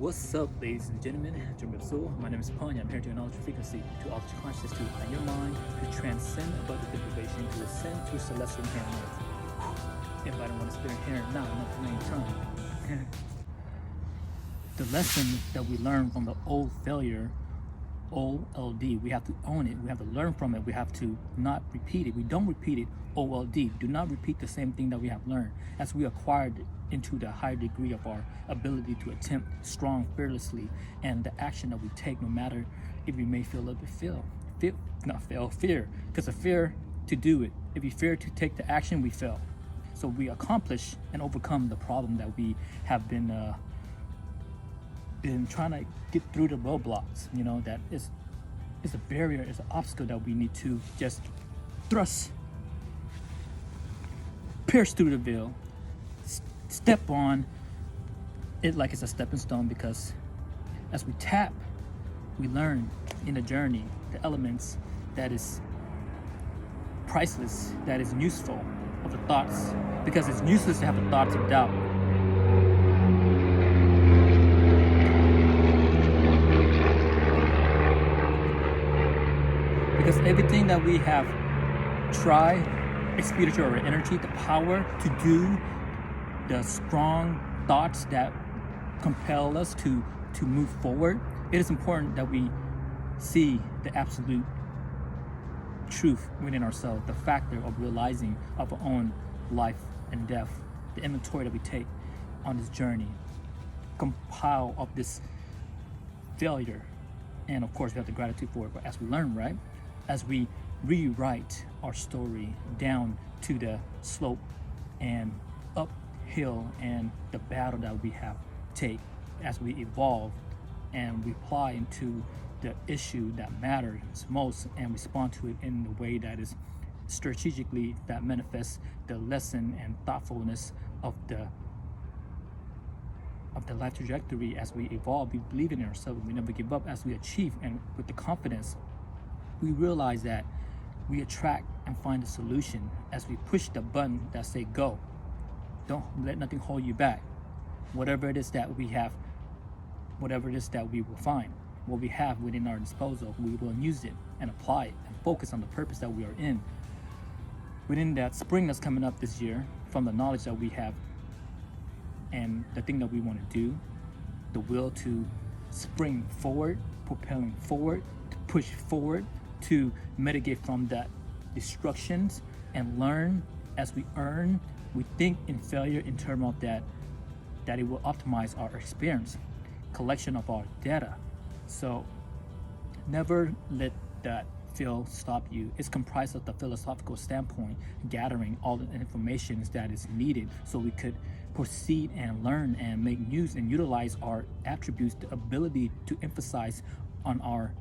What's up, ladies and gentlemen? My name is Pony. I'm here to acknowledge frequency, to alter consciousness, to open your mind, to transcend above the deprivation, to ascend to celestial here on earth. If I don't want to spirit here now, not the main tongue. The lesson that we learned from the old failure, OLD, we have to own it. We have to learn from it. We have to not repeat it. We don't repeat it. OLD. Do not repeat the same thing that we have learned. As we acquired into the higher degree of our ability to attempt strong fearlessly, and the action that we take, no matter if we may feel a little bit fear, because of fear to do it. If we fear to take the action, we fail. So we accomplish and overcome the problem that we have been trying to get through the roadblocks. You know, that is a barrier, is an obstacle that we need to just pierce through the veil, step on it like it's a stepping stone, because as we tap, we learn in the journey the elements that is priceless, that is useful of the thoughts, because it's useless to have the thoughts of doubt. Because everything that we have tried, expenditure of our energy, the power to do, the strong thoughts that compel us to move forward, it is important that we see the absolute truth within ourselves, the factor of realizing of our own life and death, the inventory that we take on this journey, compile of this failure, and of course we have the gratitude for it. But as we learn, right, as we rewrite our story down to the slope and uphill and the battle that we have take, as we evolve and reply into the issue that matters most and respond to it in the way that is strategically, that manifests the lesson and thoughtfulness of the life trajectory. As we evolve, we believe in ourselves, we never give up. As we achieve, and with the confidence, we realize that we attract and find a solution as we push the button that say go. Don't let nothing hold you back. Whatever it is that we have, whatever it is that we will find, what we have within our disposal, we will use it and apply it and focus on the purpose that we are in. Within that spring that's coming up this year, from the knowledge that we have and the thing that we want to do, the will to spring forward, propelling forward, to push forward, to mitigate from that destructions and learn as we earn. We think in failure in terms of that it will optimize our experience, collection of our data. So never let that feel stop you. It's comprised of the philosophical standpoint, gathering all the information that is needed so we could proceed and learn and make use and utilize our attributes, the ability to emphasize on our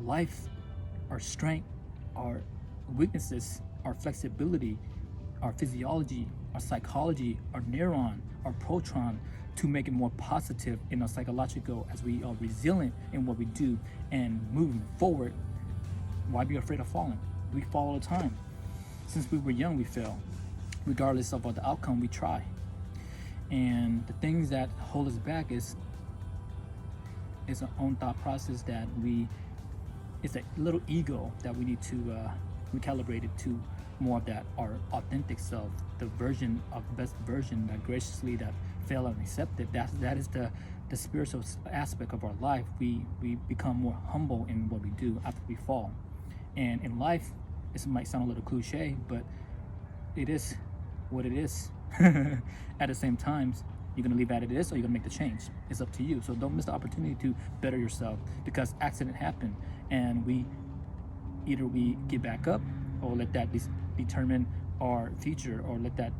life, our strength, our weaknesses, our flexibility, our physiology, our psychology, our neuron, our proton, to make it more positive in our psychological, as we are resilient in what we do and moving forward. Why be afraid of falling? We fall all the time. Since we were young, we fail. Regardless of what the outcome, we try. And the things that hold us back is our own thought process, that it's a little ego that we need to recalibrate it to more of that our authentic self, the best version that graciously that fail and accept it. That is the spiritual aspect of our life. We become more humble in what we do after we fall. And in life, this might sound a little cliche, but it is what it is. At the same time, you're gonna leave it as it is, or you're gonna make the change. It's up to you. So don't miss the opportunity to better yourself, because accident happen, and either we get back up, or let that determine our future, or let that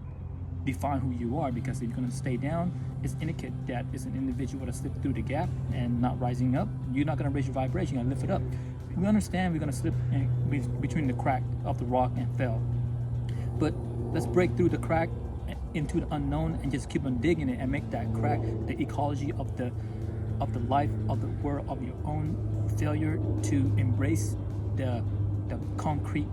define who you are. Because if you're going to stay down, it's indicate that it's an individual that slipped through the gap and not rising up. You're not going to raise your vibration, you're going to lift it up. We understand we're going to slip between the crack of the rock and fail, but let's break through the crack into the unknown and just keep on digging it and make that crack the ecology of the life of the world, of your own failure, to embrace the concrete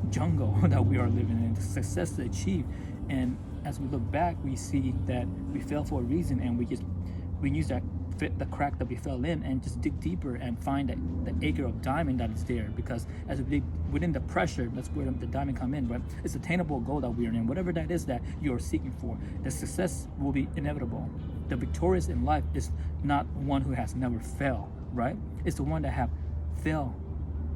jungle that we are living in, the success to achieve. And as we look back, we see that we failed for a reason, and we just we use that fit the crack that we fell in and just dig deeper and find that the acre of diamond that is there. Because as we dig within the pressure, that's where the diamond come in. But it's attainable goal that we are in, whatever that is that you are seeking for. The success will be inevitable. The victorious in life is not one who has never failed, right? It's the one that have failed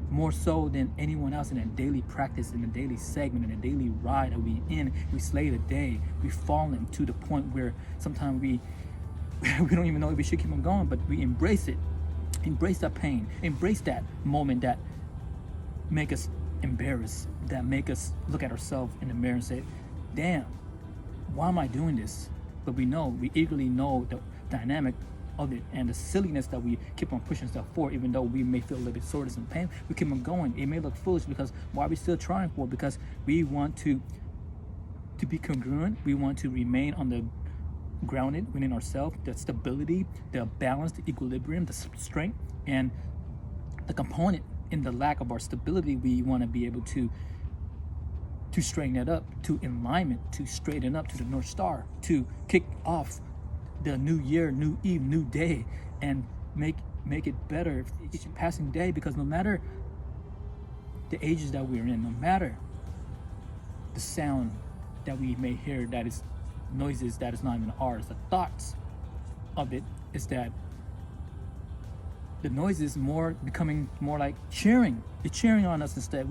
more so than anyone else in a daily practice, in a daily segment, in a daily ride that we in. We slay the day. We've fallen to the point where sometimes we don't even know if we should keep on going, but we embrace it. Embrace that pain. Embrace that moment that make us embarrassed, that make us look at ourselves in the mirror and say, damn, why am I doing this? But we eagerly know the dynamic of it and the silliness that we keep on pushing stuff for, even though we may feel a little bit soreness and pain. We keep on going. It may look foolish because why are we still trying for? Because we want to be congruent. We want to remain on the grounded within ourselves, the stability, the balance, the equilibrium, the strength, and the component in the lack of our stability. We want to be able to straighten it up, to alignment, to straighten up to the North Star, to kick off the new year, new eve, new day, and make it better each passing day. Because no matter the ages that we're in, no matter the sound that we may hear that is noises that is not even ours, the thoughts of it is that the noise is becoming more like cheering. It's cheering on us instead.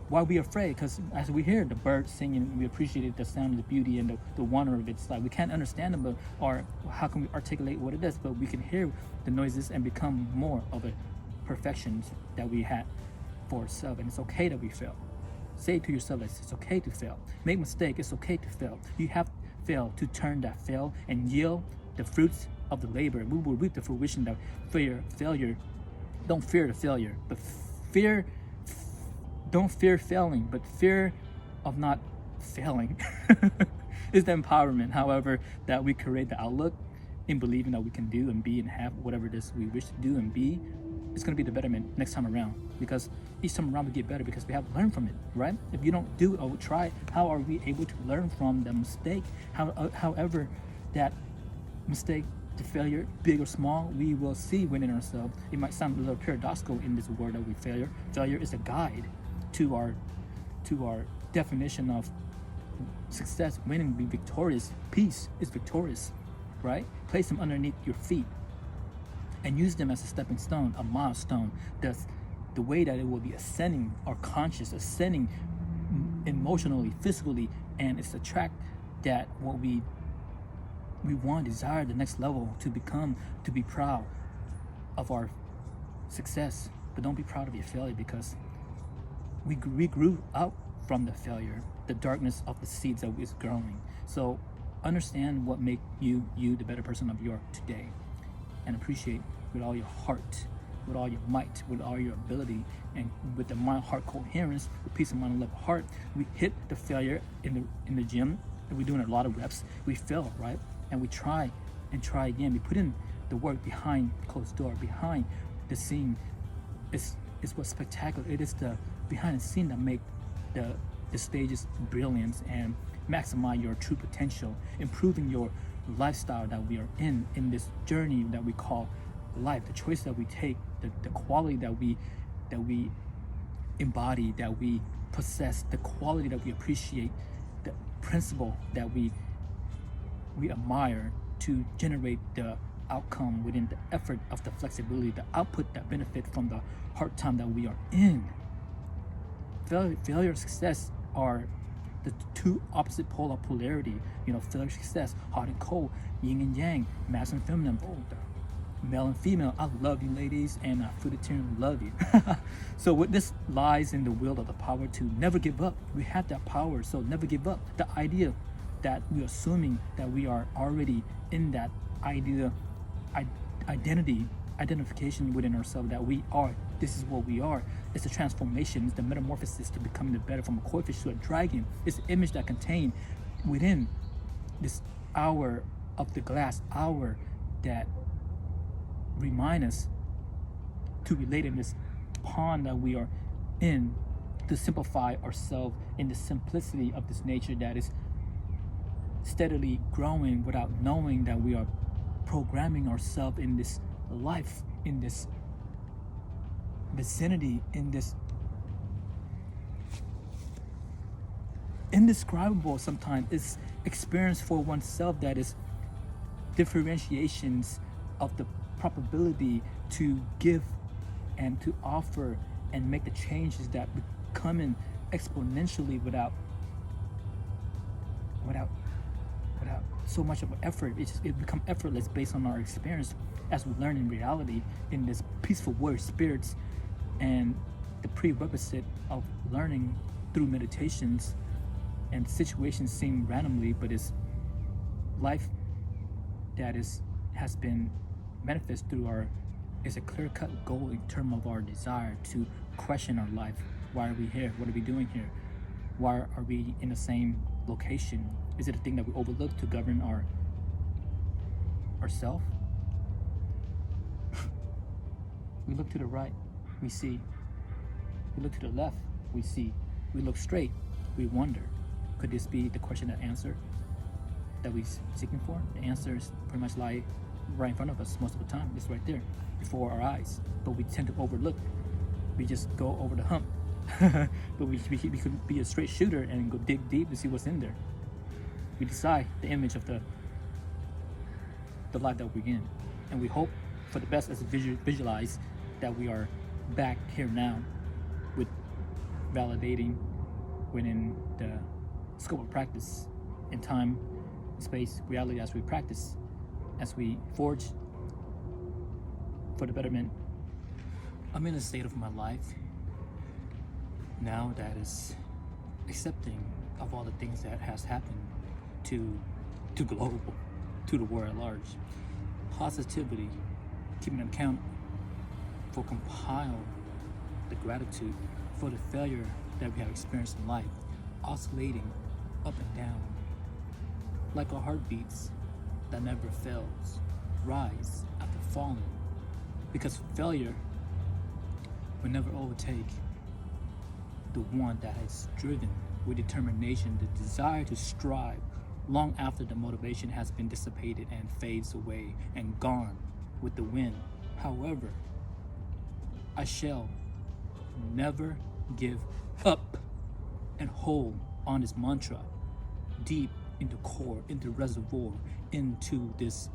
Why we afraid? Because as we hear the birds singing, we appreciate the sound of the beauty and the wonder of it. It's like we can't understand them, or how can we articulate what it is? But we can hear the noises and become more of a perfection that we had for ourselves. And it's okay that we fail. Say to yourself that it's okay to fail. Make mistake. It's okay to fail. You have to fail to turn that fail and yield the fruits of the labor. We will reap the fruition that failure. Don't fear the failure, but don't fear failing, but fear of not failing is the empowerment. However, that we create the outlook in believing that we can do and be and have whatever it is we wish to do and be. It's going to be the betterment next time around, because each time around we get better because we have learned from it, right? If you don't do or try, how are we able to learn from the mistake? However, that mistake, the failure, big or small, we will see within ourselves. It might sound a little paradoxical in this word that we failure. Failure is a guide to our definition of success, winning, be victorious. Peace is victorious, right? Place them underneath your feet and use them as a stepping stone, a milestone. That's the way that it will be ascending our conscious, ascending emotionally, physically, and it's a track that what we want, desire the next level to become, to be proud of our success. But don't be proud of your failure, because we grew up from the failure, the darkness of the seeds that is growing. So understand what make you the better person of your today, and appreciate with all your heart, with all your might, with all your ability, and with the mind-heart coherence, with peace of mind and love of heart. We hit the failure in the gym, and we're doing a lot of reps. We fail, right? And we try and try again. We put in the work behind closed door, behind the scene. It's what's spectacular. It is the behind the scene that make the stage's brilliance and maximize your true potential, improving your lifestyle that we are in this journey that we call life. The choice that we take, the quality that we embody, that we possess, the quality that we appreciate, the principle that we admire to generate the outcome within the effort of the flexibility, the output that benefit from the hard time that we are in. Failure and success are the two opposite pole of polarity. Failure, success, hot and cold, yin and yang, masculine and feminine, male and female. I love you, ladies, and I feel the love you. So what this lies in the will of the power to never give up. We have that power, so never give up. The idea that we're assuming that we are already in that idea, identification within ourselves, that we are, this is what we are. It's a transformation, it's the metamorphosis to becoming the better, from a koi fish to a dragon. It's the image that contained within this hour of the glass hour that remind us to relate in this pond that we are in, to simplify ourselves in the simplicity of this nature that is steadily growing without knowing that we are programming ourselves in this life, in this vicinity, in this indescribable sometimes is experience for oneself that is differentiations of the probability to give and to offer and make the changes that become in exponentially without so much of an effort. It become effortless based on our experience as we learn in reality in this peaceful warrior spirits. And the prerequisite of learning through meditations and situations seem randomly, but it's life that has been manifest through is a clear-cut goal in terms of our desire to question our life. Why are we here? What are we doing here? Why are we in the same location? Is it a thing that we overlook to govern ourself? We look to the right, we see. We look to the left, we see. We look straight, we wonder. Could this be the question and answer that we're seeking for? The answer is pretty much lie right in front of us most of the time. It's right there before our eyes, but we tend to overlook. We just go over the hump. But we could be a straight shooter and go dig deep to see what's in there. We decide the image of the life that we're in, and we hope for the best as we visualize that we are back here now with validating within the scope of practice in time, space, reality as we practice, as we forge for the betterment. I'm in a state of my life now that is accepting of all the things that has happened to global, to the world at large. Positivity, keeping an account for compile the gratitude for the failure that we have experienced in life, oscillating up and down like our heartbeats that never fails, rise after falling, because failure will never overtake the one that has driven with determination the desire to strive long after the motivation has been dissipated and fades away and gone with the wind. However, I shall never give up and hold on this mantra deep into core, into reservoir, into this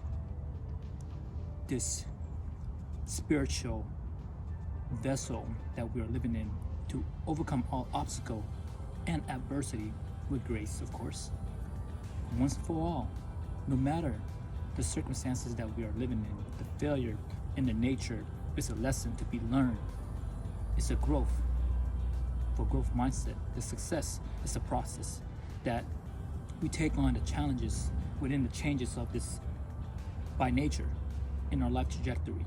spiritual vessel that we are living in, to overcome all obstacle and adversity with grace, of course. Once and for all, no matter the circumstances that we are living in, the failure in the nature is a lesson to be learned. It's a growth, for growth mindset. The success is a process that we take on the challenges within the changes of this by nature in our life trajectory.